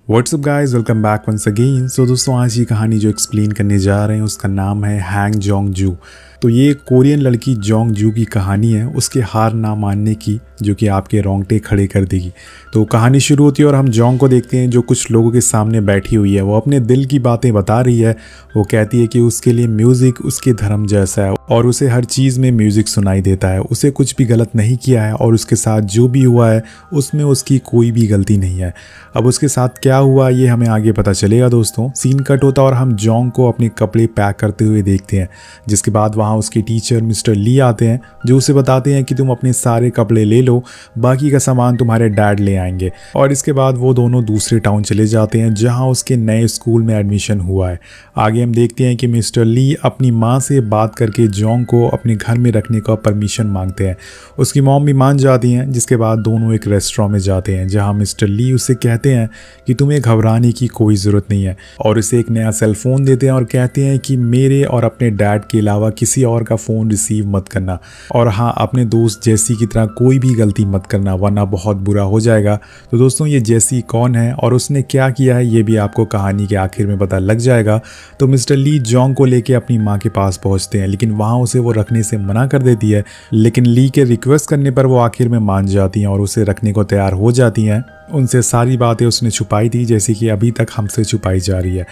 WhatsApp guys, welcome back once again. So दोस्तों, आज की कहानी जो एक्सप्लेन करने जा रहे हैं उसका नाम है हैंग जोंग जू। तो ये कोरियन लड़की जोंग जू की कहानी है, उसके हार ना मानने की, जो कि आपके रोंगटे खड़े कर देगी। तो कहानी शुरू होती है और हम जोंग को देखते हैं जो कुछ लोगों के सामने बैठी हुई है। वो अपने दिल की बातें बता रही है। वो कहती है कि उसके लिए म्यूज़िक उसके धर्म जैसा है और उसे हर चीज़ में म्यूज़िक सुनाई देता है। उसे कुछ भी गलत नहीं किया है और उसके साथ जो भी हुआ है उसमें उसकी कोई भी गलती नहीं है। अब उसके साथ क्या हुआ ये हमें आगे पता चलेगा। दोस्तों, सीन कट होता और हम जोंग को अपने कपड़े पैक करते हुए देखते हैं, जिसके बाद वहाँ उसके टीचर मिस्टर ली आते हैं जो उसे बताते हैं कि तुम अपने सारे कपड़े ले लो, बाकी का सामान तुम्हारे डैड ले आएंगे। और इसके बाद वो दोनों दूसरे टाउन चले जाते हैं जहाँ उसके नए स्कूल में एडमिशन हुआ है। आगे हम देखते हैं कि मिस्टर ली अपनी माँ से बात करके जोंग को अपने घर में रखने का परमिशन मांगते हैं। उसकी मॉम भी मान जाती हैं, जिसके बाद दोनों एक रेस्टोरेंट में जाते हैं जहाँ मिस्टर ली उसे कहते हैं कि तुम्हें घबराने की कोई ज़रूरत नहीं है, और उसे एक नया सेल फ़ोन देते हैं और कहते हैं कि मेरे और अपने डैड के अलावा किसी और का फ़ोन रिसीव मत करना, और हाँ, अपने दोस्त जेसी की तरह कोई भी गलती मत करना वरना बहुत बुरा हो जाएगा। तो दोस्तों, ये जेसी कौन है और उसने क्या किया है ये भी आपको कहानी के आखिर में पता लग जाएगा। तो मिस्टर ली जोंग को लेके अपनी माँ के पास पहुँचते हैं, लेकिन वहाँ उसे वो रखने से मना कर देती है। लेकिन ली के रिक्वेस्ट करने पर वो आखिर में मान जाती हैं और उसे रखने को तैयार हो जाती हैं। उनसे सारी बातें उसने छुपाई थी, जैसे कि अभी तक हमसे छुपाई जा रही है।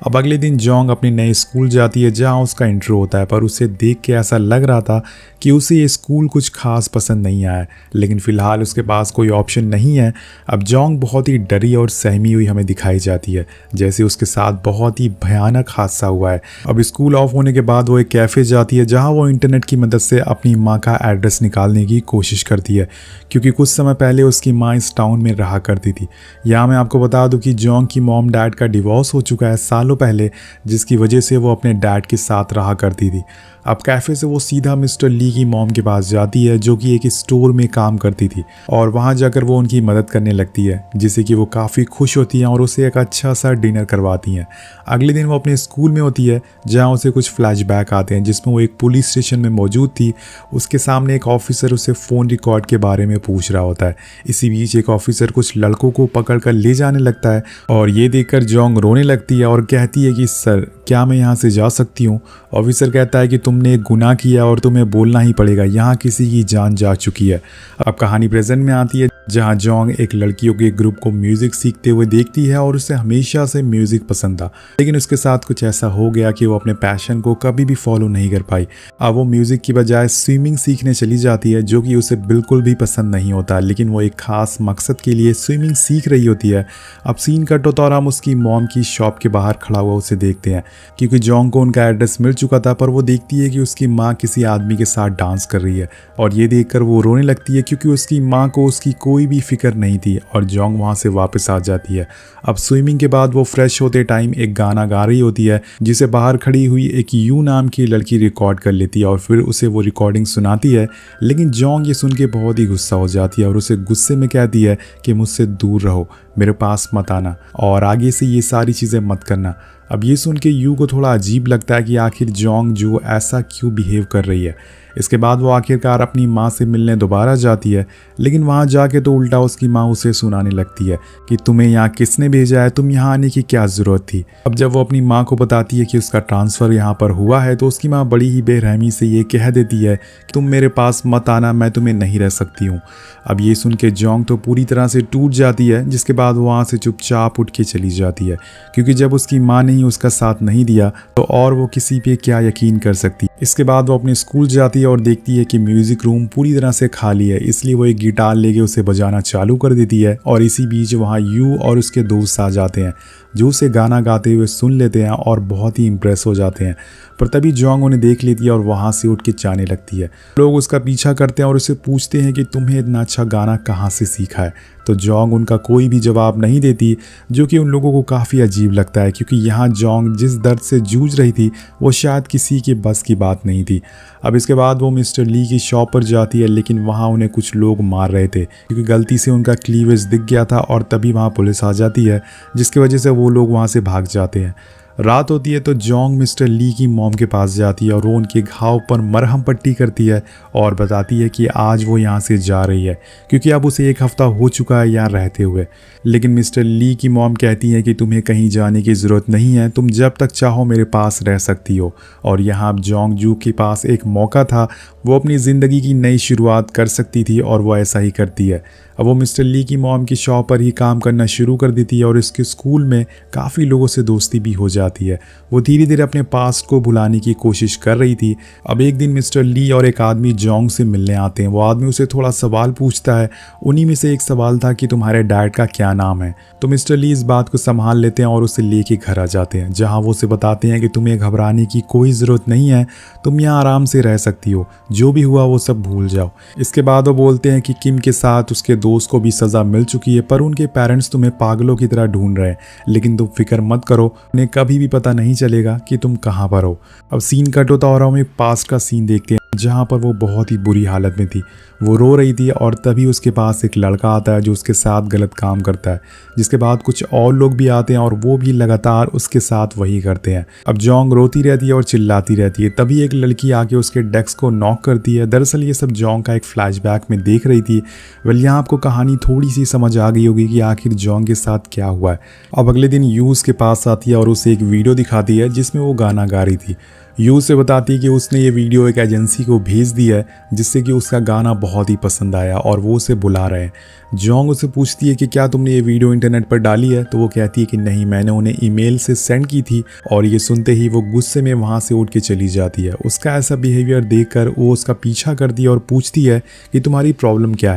अब अगले दिन जोंग अपने नए स्कूल जाती है जहां उसका इंट्रो होता है, पर उसे देख के ऐसा लग रहा था कि उसे ये स्कूल कुछ खास पसंद नहीं आया, लेकिन फ़िलहाल उसके पास कोई ऑप्शन नहीं है। अब जोंग बहुत ही डरी और सहमी हुई हमें दिखाई जाती है, जैसे उसके साथ बहुत ही भयानक हादसा हुआ है। अब स्कूल ऑफ होने के बाद वो एक कैफ़े जाती है जहाँ वो इंटरनेट की मदद से अपनी माँ का एड्रेस निकालने की कोशिश करती है, क्योंकि कुछ समय पहले उसकी माँ इस टाउन में रहा करती थी। यहाँ मैं आपको बता दूं कि जोंग की मॉम डैड का डिवोर्स हो चुका है सालों पहले, जिसकी वजह से वो अपने डैड के साथ रहा करती थी। अब कैफ़े से वो सीधा मिस्टर ली की मॉम के पास जाती है जो कि एक स्टोर में काम करती थी, और वहाँ जाकर वो उनकी मदद करने लगती है, जिससे कि वो काफ़ी खुश होती हैं और उसे एक अच्छा सा डिनर करवाती हैं। अगले दिन वो अपने स्कूल में होती है जहाँ उसे कुछ फ्लैशबैक आते हैं, जिसमें वो एक पुलिस स्टेशन में मौजूद थी। उसके सामने एक ऑफिसर उसे फ़ोन रिकॉर्ड के बारे में पूछ रहा होता है। इसी बीच एक ऑफिसर कुछ लड़कों को पकड़ कर ले जाने लगता है, और ये देखकर जोंग रोने लगती है और कहती है कि सर, क्या मैं यहाँ से जा सकती हूँ? ऑफिसर कहता है कि तुमने एक गुनाह किया और तुम्हें बोलना ही पड़ेगा, यहाँ किसी की जान जा चुकी है। अब कहानी प्रेजेंट में आती है जहाँ जोंग एक लड़कियों के ग्रुप को म्यूज़िक सीखते हुए देखती है और उसे हमेशा से म्यूज़िक पसंद था, लेकिन उसके साथ कुछ ऐसा हो गया कि वो अपने पैशन को कभी भी फॉलो नहीं कर पाई। अब वो म्यूज़िक की बजाय स्विमिंग सीखने चली जाती है, जो कि उसे बिल्कुल भी पसंद नहीं होता, लेकिन वो एक खास मकसद के लिए स्विमिंग सीख रही होती है। अब सीन कट होता और हम उसकी मॉम की शॉप के बाहर खड़ा हुआ उसे देखते हैं, क्योंकि जोंग को उनका एड्रेस मिल चुका था, पर वो देखती है कि उसकी माँ किसी आदमी के साथ डांस कर रही है, और ये देखकर वो रोने लगती है क्योंकि उसकी माँ को उसकी कोई भी फिक्र नहीं थी, और जोंग वहाँ से वापस आ जाती है। अब स्विमिंग के बाद वो फ्रेश होते टाइम एक गाना गा रही होती है, जिसे बाहर खड़ी हुई एक यू नाम की लड़की रिकॉर्ड कर लेती है और फिर उसे वो रिकॉर्डिंग सुनाती है। लेकिन जोंग ये सुन के बहुत ही गुस्सा हो जाती है और उसे गुस्से में कहती है कि मुझसे दूर रहो, मेरे पास मत आना, और आगे से ये सारी चीज़ें मत करना। अब ये सुन के यू को थोड़ा अजीब लगता है कि आखिर जोंग जो ऐसा क्यों बिहेव कर रही है। इसके बाद वो आखिरकार अपनी माँ से मिलने दोबारा जाती है, लेकिन वहाँ जाके तो उल्टा उसकी माँ उसे सुनाने लगती है कि तुम्हें यहाँ किसने भेजा है, तुम यहाँ आने की क्या ज़रूरत थी। अब जब वो अपनी माँ को बताती है कि उसका ट्रांसफ़र यहाँ पर हुआ है, तो उसकी माँ बड़ी ही बेरहमी से ये कह देती है कि तुम मेरे पास मत आना, मैं तुम्हें नहीं रह सकती हूँ। अब ये सुन के जोंग तो पूरी तरह से टूट जाती है, जिसके बाद वो वहाँ से चुपचाप उठ के चली जाती है, क्योंकि जब उसकी माँ ने ही उसका साथ नहीं दिया तो और वो किसी पे क्या यकीन कर सकती। इसके बाद वो अपने स्कूल जाती है और देखती है कि म्यूज़िक रूम पूरी तरह से खाली है, इसलिए वो एक गिटार लेके उसे बजाना चालू कर देती है। और इसी बीच वहाँ यू और उसके दोस्त आ जाते हैं जो उसे गाना गाते हुए सुन लेते हैं और बहुत ही इम्प्रेस हो जाते हैं, पर तभी जोंग उन्हें देख लेती है और वहाँ से उठ के जाने लगती है। लोग उसका पीछा करते हैं और उसे पूछते हैं कि तुम्हें इतना अच्छा गाना कहाँ से सीखा है, तो जोंग उनका कोई भी जवाब नहीं देती, जो कि उन लोगों को काफ़ी अजीब लगता है, क्योंकि यहाँ जोंग जिस दर्द से जूझ रही थी वो शायद किसी के बस की बात नहीं थी। अब इसके बाद वो मिस्टर ली की शॉप पर जाती है, लेकिन वहाँ उन्हें कुछ लोग मार रहे थे, क्योंकि गलती से उनका क्लीवेज दिख गया था, और तभी वहाँ पुलिस आ जाती है, जिसकी वजह से वो लोग वहाँ से भाग जाते हैं। रात होती है तो जोंग मिस्टर ली की मॉम के पास जाती है और वो उनके घाव पर मरहम पट्टी करती है और बताती है कि आज वो यहाँ से जा रही है क्योंकि अब उसे 1 हफ्ता हो चुका है यहाँ रहते हुए। लेकिन मिस्टर ली की मॉम कहती है कि तुम्हें कहीं जाने की ज़रूरत नहीं है, तुम जब तक चाहो मेरे पास रह सकती हो। और यहाँ अब जोंग जू के पास एक मौका था, वो अपनी ज़िंदगी की नई शुरुआत कर सकती थी और वो ऐसा ही करती है। अब वो मिस्टर ली की मॉम की शॉप पर ही काम करना शुरू कर देती है और इसके स्कूल में काफ़ी लोगों से दोस्ती भी हो जाती है। वो धीरे धीरे अपने पास्ट को भुलाने की कोशिश कर रही थी। अब एक दिन मिस्टर ली और एक आदमी जोंग से मिलने आते हैं। वो आदमी उसे थोड़ा सवाल पूछता है। उन्हीं में से एक सवाल था कि तुम्हारे डैड का क्या नाम है। तो मिस्टर ली इस बात को संभाल लेते हैं और उसे लेके घर आ जाते हैं, जहाँ वो उसे बताते हैं कि तुम्हें घबराने की कोई ज़रूरत नहीं है, तुम यहाँ आराम से रह सकती हो, जो भी हुआ वो सब भूल जाओ। इसके बाद वो बोलते हैं कि किम के साथ उसके दोस्त को भी सज़ा मिल चुकी है, पर उनके पेरेंट्स तुम्हें पागलों की तरह ढूंढ रहे हैं, लेकिन तुम फिक्र मत करो, उन्हें कभी भी पता नहीं चलेगा कि तुम कहाँ पर हो। अब सीन कट होता और हम एक पास्ट का सीन देखते हैं जहाँ पर वो बहुत ही बुरी हालत में थी। वो रो रही थी और तभी उसके पास एक लड़का आता है जो उसके साथ गलत काम करता है, जिसके बाद कुछ और लोग भी आते हैं और वो भी लगातार उसके साथ वही करते हैं। अब जोंग रोती रहती है और चिल्लाती रहती है। तभी एक लड़की आके उसके डेस्क को नॉक करती है। दरअसल ये सब जोंग का एक फ्लैशबैक में देख रही थी। वेल यहाँ आपको कहानी थोड़ी सी समझ आ गई होगी कि आखिर जोंग के साथ क्या हुआ है। अब अगले दिन यू उसके पास आती है और उसे एक वीडियो दिखाती है जिसमें वो गाना गा रही थी। यू से बताती है कि उसने ये वीडियो एक एजेंसी को भेज दी है जिससे कि उसका गाना बहुत ही पसंद आया और वो उसे बुला रहे हैं। जोंग उसे पूछती है कि क्या तुमने ये वीडियो इंटरनेट पर डाली है, तो वो कहती है कि नहीं, मैंने उन्हें ईमेल से सेंड की थी। और ये सुनते ही वो गुस्से में वहाँ से उठ के चली जाती है। उसका ऐसा बिहेवियर देखकर वो उसका पीछा करती है और पूछती है कि तुम्हारी प्रॉब्लम क्या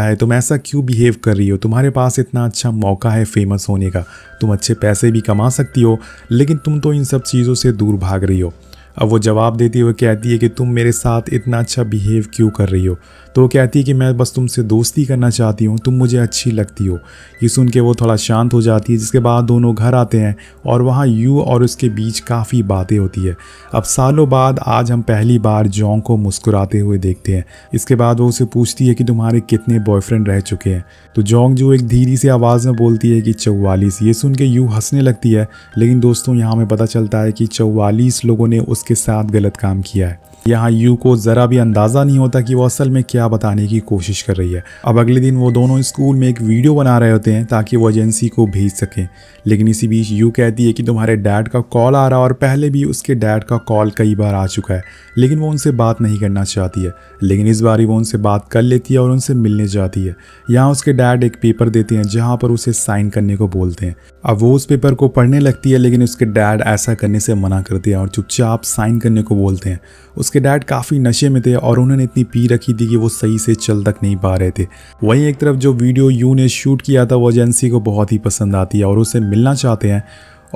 है, तुम ऐसा क्यों बिहेव कर रही हो, तुम्हारे पास इतना अच्छा मौका है फेमस होने का, तुम अच्छे पैसे भी कमा सकती हो, लेकिन तुम तो इन सब चीज़ों से दूर भाग रही हो। अब वो जवाब देती हुए कहती है कि तुम मेरे साथ इतना अच्छा बिहेव क्यों कर रही हो। तो वो कहती है कि मैं बस तुमसे दोस्ती करना चाहती हूँ, तुम मुझे अच्छी लगती हो। ये सुन के वो थोड़ा शांत हो जाती है, जिसके बाद दोनों घर आते हैं और वहाँ यू और उसके बीच काफ़ी बातें होती है। अब सालों बाद आज हम पहली बार जोंग को मुस्कुराते हुए देखते हैं। इसके बाद वो उसे पूछती है कि तुम्हारे कितने बॉयफ्रेंड रह चुके हैं। तो जोंग जो एक धीरी सी आवाज़ में बोलती है कि 44। ये सुन के यू हंसने लगती है, लेकिन दोस्तों यहाँ हमें पता चलता है कि 44 लोगों ने उसके साथ गलत काम किया है। यहाँ यू को ज़रा भी अंदाज़ा नहीं होता कि वो असल में क्या बताने की कोशिश कर रही है। अब अगले दिन वो दोनों स्कूल में एक वीडियो बना रहे होते हैं ताकि वो एजेंसी को भेज सकें। लेकिन इसी बीच यू कहती है कि तुम्हारे डैड का कॉल आ रहा है और पहले भी उसके डैड का कॉल कई बार आ चुका है, लेकिन वो उनसे बात नहीं करना चाहती है। लेकिन इस बार वो उनसे बात कर लेती है और उनसे मिलने जाती है। यहाँ उसके डैड एक पेपर देते हैं जहाँ पर उसे साइन करने को बोलते हैं। अब वो उस पेपर को पढ़ने लगती है, लेकिन उसके डैड ऐसा करने से मना करते हैं और चुपचाप साइन करने को बोलते हैं। उसके डैड काफ़ी नशे में थे और उन्होंने इतनी पी रखी थी कि वो सही से चल तक नहीं पा रहे थे। वहीं एक तरफ जो वीडियो यू ने शूट किया था वो एजेंसी को बहुत ही पसंद आती है और उसे मिलना चाहते हैं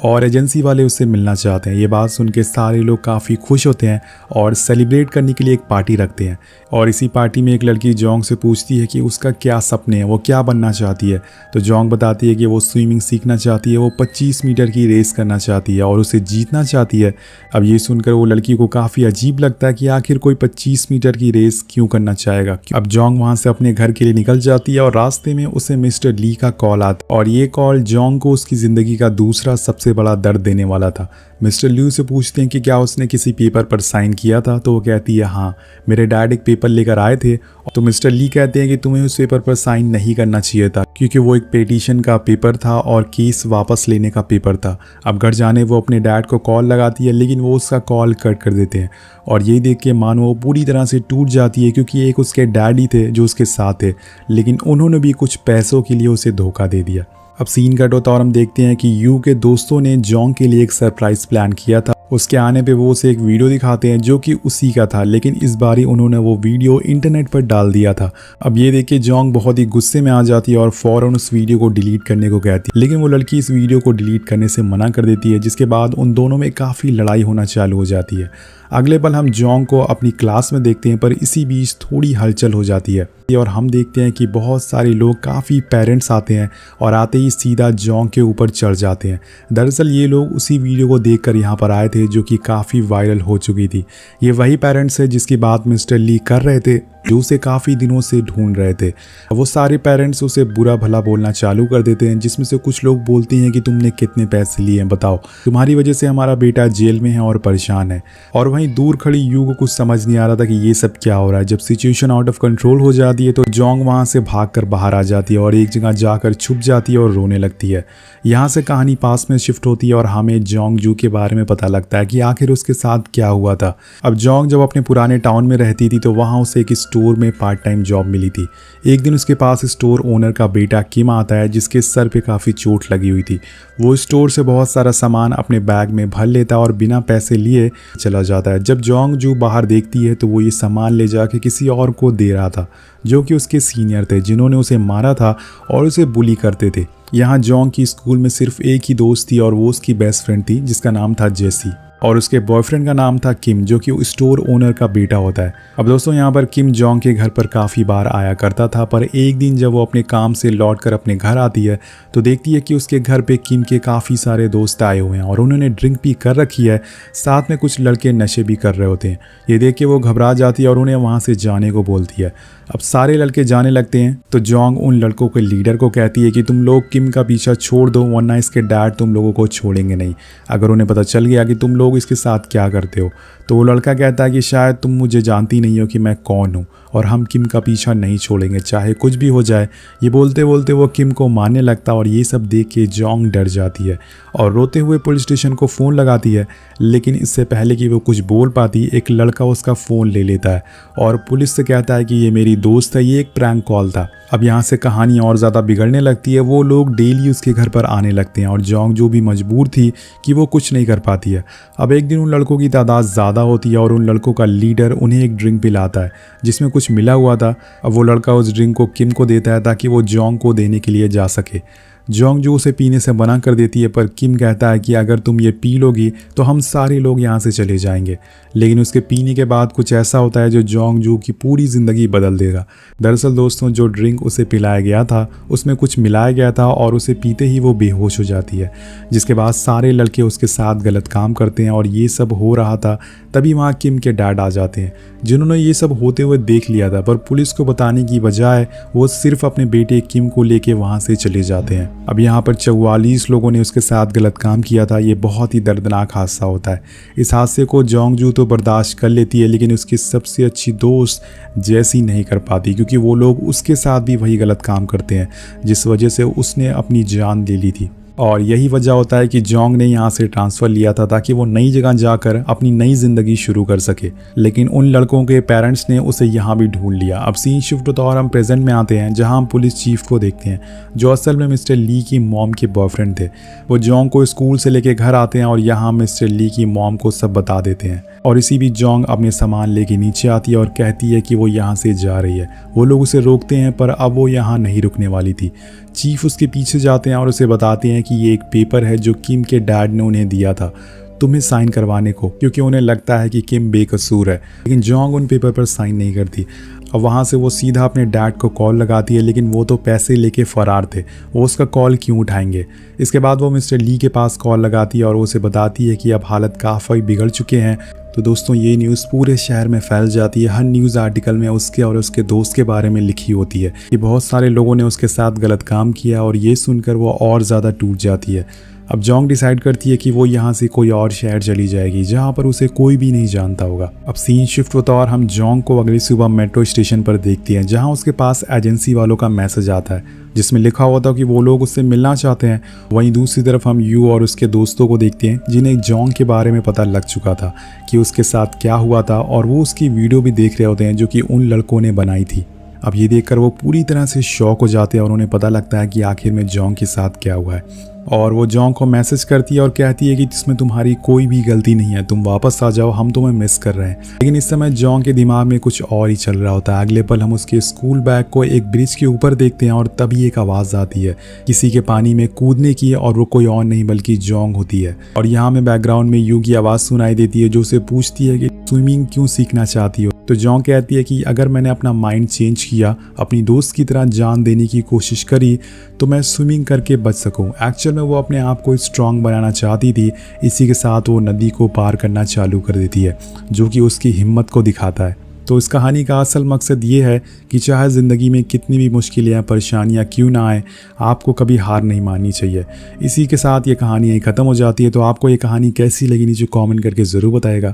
और एजेंसी वाले उससे मिलना चाहते हैं। ये बात सुन के सारे लोग काफ़ी खुश होते हैं और सेलिब्रेट करने के लिए एक पार्टी रखते हैं। और इसी पार्टी में एक लड़की जोंग से पूछती है कि उसका क्या सपने हैं, वो क्या बनना चाहती है। तो जोंग बताती है कि वो स्विमिंग सीखना चाहती है, वो 25 मीटर की रेस करना चाहती है और उसे जीतना चाहती है। अब ये सुनकर वो लड़की को काफ़ी अजीब लगता है कि आखिर कोई 25 मीटर की रेस क्यों करना चाहेगा। अब जोंग वहाँ से अपने घर के लिए निकल जाती है और रास्ते में उसे मिस्टर ली का कॉल आता है और ये कॉल जोंग को उसकी ज़िंदगी का दूसरा सबसे बड़ा दर्द देने वाला था। मिस्टर ल्यू से पूछते हैं कि क्या उसने किसी पेपर पर साइन किया था। तो वो कहती है हाँ, मेरे डैड एक पेपर लेकर आए थे। तो मिस्टर ली कहते हैं कि तुम्हें उस पेपर पर साइन नहीं करना चाहिए था क्योंकि वो एक पिटीशन का पेपर था और केस वापस लेने का पेपर था। अब घर जाने वो अपने डैड को कॉल लगाती है, लेकिन वो उसका कॉल कट कर देते हैं और ये देख के मानो वो पूरी तरह से टूट जाती है क्योंकि एक उसके डैडी थे जो उसके साथ थे, लेकिन उन्होंने भी कुछ पैसों के लिए उसे धोखा दे दिया। अब सीन कट होता और हम देखते हैं कि यू के दोस्तों ने जोंग के लिए एक सरप्राइज प्लान किया था। उसके आने पे वो उसे एक वीडियो दिखाते हैं जो कि उसी का था, लेकिन इस बार ही उन्होंने वो वीडियो इंटरनेट पर डाल दिया था। अब ये देख के जोंग बहुत ही गुस्से में आ जाती है और फौरन उस वीडियो को डिलीट करने को कहती है, लेकिन वो लड़की इस वीडियो को डिलीट करने से मना कर देती है, जिसके बाद उन दोनों में काफ़ी लड़ाई होना चालू हो जाती है। अगले पल हम जोंग को अपनी क्लास में देखते हैं, पर इसी बीच थोड़ी हलचल हो जाती है और हम देखते हैं कि बहुत सारे लोग, काफ़ी पेरेंट्स आते हैं और आते ही सीधा जोंग के ऊपर चढ़ जाते हैं। दरअसल ये लोग उसी वीडियो को देखकर यहाँ पर आए थे थे जो कि काफ़ी वायरल हो चुकी थी। ये वही पेरेंट्स है जिसकी बात मिस्टर ली कर रहे थे, जो उसे काफ़ी दिनों से ढूंढ रहे थे। वो सारे पेरेंट्स उसे बुरा भला बोलना चालू कर देते हैं, जिसमें से कुछ लोग बोलते हैं कि तुमने कितने पैसे लिए हैं बताओ, तुम्हारी वजह से हमारा बेटा जेल में है और परेशान है। और वहीं दूर खड़ी यू को कुछ समझ नहीं आ रहा था कि ये सब क्या हो रहा है। जब सिचुएशन आउट ऑफ कंट्रोल हो जाती है तो जोंग वहाँ से भागकर बाहर आ जाती है और एक जगह जाकर छुप जाती है और रोने लगती है। यहाँ से कहानी पास में शिफ्ट होती है और हमें जोंग जू के बारे में पता लगता है कि आखिर उसके साथ क्या हुआ था। अब जोंग जब अपने पुराने टाउन में रहती थी तो वहाँ उसे एक स्टोर में पार्ट टाइम जॉब मिली थी। एक दिन उसके पास स्टोर ओनर का बेटा किम आता है, जिसके सर पे काफ़ी चोट लगी हुई थी। वो स्टोर से बहुत सारा सामान अपने बैग में भर लेता और बिना पैसे लिए चला जाता है। जब जोंग जू बाहर देखती है तो वो ये सामान ले जाके किसी और को दे रहा था, जो कि उसके सीनियर थे, जिन्होंने उसे मारा था और उसे बुली करते थे। यहाँ जोंग की स्कूल में सिर्फ एक ही दोस्त थी और वो उसकी बेस्ट फ्रेंड थी, जिसका नाम था जेसी, और उसके बॉयफ्रेंड का नाम था किम, जो कि स्टोर ओनर का बेटा होता है। अब दोस्तों यहाँ पर किम जोंग के घर पर काफ़ी बार आया करता था, पर एक दिन जब वो अपने काम से लौटकर अपने घर आती है तो देखती है कि उसके घर पे किम के काफ़ी सारे दोस्त आए हुए हैं और उन्होंने ड्रिंक भी कर रखी है, साथ में कुछ लड़के नशे भी कर रहे होते हैं। ये देख के वो घबरा जाती है और उन्हें वहाँ से जाने को बोलती है। अब सारे लड़के जाने लगते हैं तो जोंग उन लड़कों के लीडर को कहती है कि तुम लोग किम का पीछा छोड़ दो, वरना इसके डैड तुम लोगों को छोड़ेंगे नहीं। अगर उन्हें पता चल गया कि तुम लोग इसके साथ क्या करते हो तो वो लड़का कहता है कि शायद तुम मुझे जानती नहीं हो कि मैं कौन हूँ और हम किम का पीछा नहीं छोड़ेंगे, चाहे कुछ भी हो जाए। ये बोलते बोलते वो किम को मारने लगता और ये सब देख के जोंग डर जाती है और रोते हुए पुलिस स्टेशन को फ़ोन लगाती है। लेकिन इससे पहले कि वो कुछ बोल पाती, एक लड़का उसका फ़ोन ले लेता है और पुलिस से कहता है कि ये मेरी दोस्त है, ये एक प्रैंक कॉल था। अब यहाँ से कहानी और ज़्यादा बिगड़ने लगती है। वो लोग डेली उसके घर पर आने लगते हैं और जोंग जो भी मजबूर थी कि वो कुछ नहीं कर पाती है। अब एक दिन उन लड़कों की तादाद ज़्यादा होती है और उन लड़कों का लीडर उन्हें एक ड्रिंक पिलाता है जिसमें कुछ मिला हुआ था। अब वो लड़का उस ड्रिंक को किम को देता है ताकि वो जोंग को देने के लिए जा सके। जोंग जो उसे पीने से मना कर देती है, पर किम कहता है कि अगर तुम ये पी लोगी तो हम सारे लोग यहाँ से चले जाएंगे। लेकिन उसके पीने के बाद कुछ ऐसा होता है जो जोंग जू की पूरी ज़िंदगी बदल देगा। दरअसल दोस्तों, जो ड्रिंक उसे पिलाया गया था उसमें कुछ मिलाया गया था और उसे पीते ही वो बेहोश हो जाती है, जिसके बाद सारे लड़के उसके साथ गलत काम करते हैं। और ये सब हो रहा था तभी वहाँ किम के डैड आ जाते हैं, जिन्होंने ये सब होते हुए देख लिया था, पर पुलिस को बताने की बजाय वो सिर्फ अपने बेटे किम को लेके वहाँ से चले जाते हैं। अब यहाँ पर 44 लोगों ने उसके साथ गलत काम किया था। ये बहुत ही दर्दनाक हादसा होता है। इस हादसे को जोंग जू तो बर्दाश्त कर लेती है, लेकिन उसकी सबसे अच्छी दोस्त जैसी नहीं कर पाती, क्योंकि वो लोग उसके साथ भी वही गलत काम करते हैं जिस वजह से उसने अपनी जान ले ली थी। और यही वजह होता है कि जोंग ने यहाँ से ट्रांसफ़र लिया था ताकि वो नई जगह जाकर अपनी नई ज़िंदगी शुरू कर सके। लेकिन उन लड़कों के पेरेंट्स ने उसे यहाँ भी ढूंढ लिया। अब सीन शिफ्ट होता और हम प्रेजेंट में आते हैं, जहाँ हम पुलिस चीफ को देखते हैं, जो असल में मिस्टर ली की मॉम के बॉयफ्रेंड थे। वो जोंग को स्कूल से लेके घर आते हैं और यहाँ मिस्टर ली की मॉम को सब बता देते हैं। और इसी बीच जोंग अपने सामान लेके नीचे आती है और कहती है कि वो यहाँ से जा रही है। वो लोग उसे रोकते हैं, पर अब वो यहाँ नहीं रुकने वाली थी। चीफ उसके पीछे जाते हैं और उसे बताते हैं कि ये एक पेपर है जो किम के डैड ने उन्हें दिया था तुम्हें साइन करवाने को, क्योंकि उन्हें लगता है कि किम बेकसूर है। लेकिन जोंग उन पेपर पर साइन नहीं करती। अब वहाँ से वो सीधा अपने डैड को कॉल लगाती है, लेकिन वो तो पैसे लेके फ़रार थे, वो उसका कॉल क्यों उठाएंगे। इसके बाद वो मिस्टर ली के पास कॉल लगाती है और उसे बताती है कि अब हालत काफ़ी बिगड़ चुके हैं। तो दोस्तों, ये न्यूज़ पूरे शहर में फैल जाती है। हर न्यूज़ आर्टिकल में उसके और उसके दोस्त के बारे में लिखी होती है कि बहुत सारे लोगों ने उसके साथ गलत काम किया, और ये सुनकर वो और ज़्यादा टूट जाती है। अब जोंग डिसाइड करती है कि वो यहाँ से कोई और शहर चली जाएगी जहाँ पर उसे कोई भी नहीं जानता होगा। अब सीन शिफ्ट होता और हम जोंग को अगली सुबह मेट्रो स्टेशन पर देखते हैं, जहाँ उसके पास एजेंसी वालों का मैसेज आता है जिसमें लिखा हुआ था कि वो लोग उससे मिलना चाहते हैं। वहीं दूसरी तरफ हम यू और उसके दोस्तों को देखते हैं, जिन्हें जोंग के बारे में पता लग चुका था कि उसके साथ क्या हुआ था, और वो उसकी वीडियो भी देख रहे होते हैं जो कि उन लड़कों ने बनाई थी। अब ये देखकर वो पूरी तरह से शॉक हो जाते हैं और उन्हें पता लगता है कि आखिर में जोंग के साथ क्या हुआ है। और वो जोंग को मैसेज करती है और कहती है कि इसमें तुम्हारी कोई भी गलती नहीं है, तुम वापस आ जाओ, हम तुम्हें मिस कर रहे हैं। लेकिन इस समय जोंग के दिमाग में कुछ और ही चल रहा होता है। अगले पल हम उसके स्कूल बैग को एक ब्रिज के ऊपर देखते हैं और तभी एक आवाज़ आती है किसी के पानी में कूदने की, और वो कोई और नहीं बल्कि जोंग होती है। और यहाँ में बैकग्राउंड में यू की आवाज़ सुनाई देती है जो उसे पूछती है कि स्विमिंग क्यों सीखना चाहती हो। तो जॉन्ग कहती है कि अगर मैंने अपना माइंड चेंज किया, अपनी दोस्त की तरह जान देने की कोशिश करी, तो मैं स्विमिंग करके बच सकूं। एक्चुअल में वो अपने आप को स्ट्रांग बनाना चाहती थी। इसी के साथ वो नदी को पार करना चालू कर देती है, जो कि उसकी हिम्मत को दिखाता है। तो इस कहानी का असल मकसद ये है कि चाहे ज़िंदगी में कितनी भी मुश्किलें या परेशानियाँ क्यों ना आए, आपको कभी हार नहीं माननी चाहिए। इसी के साथ ये कहानी यहीं ख़त्म हो जाती है। तो आपको ये कहानी कैसी लगी नीचे कमेंट करके ज़रूर बताएगा।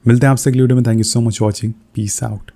मिलते हैं आपसे अगली वीडियो में। Thank you so much watching. Peace out.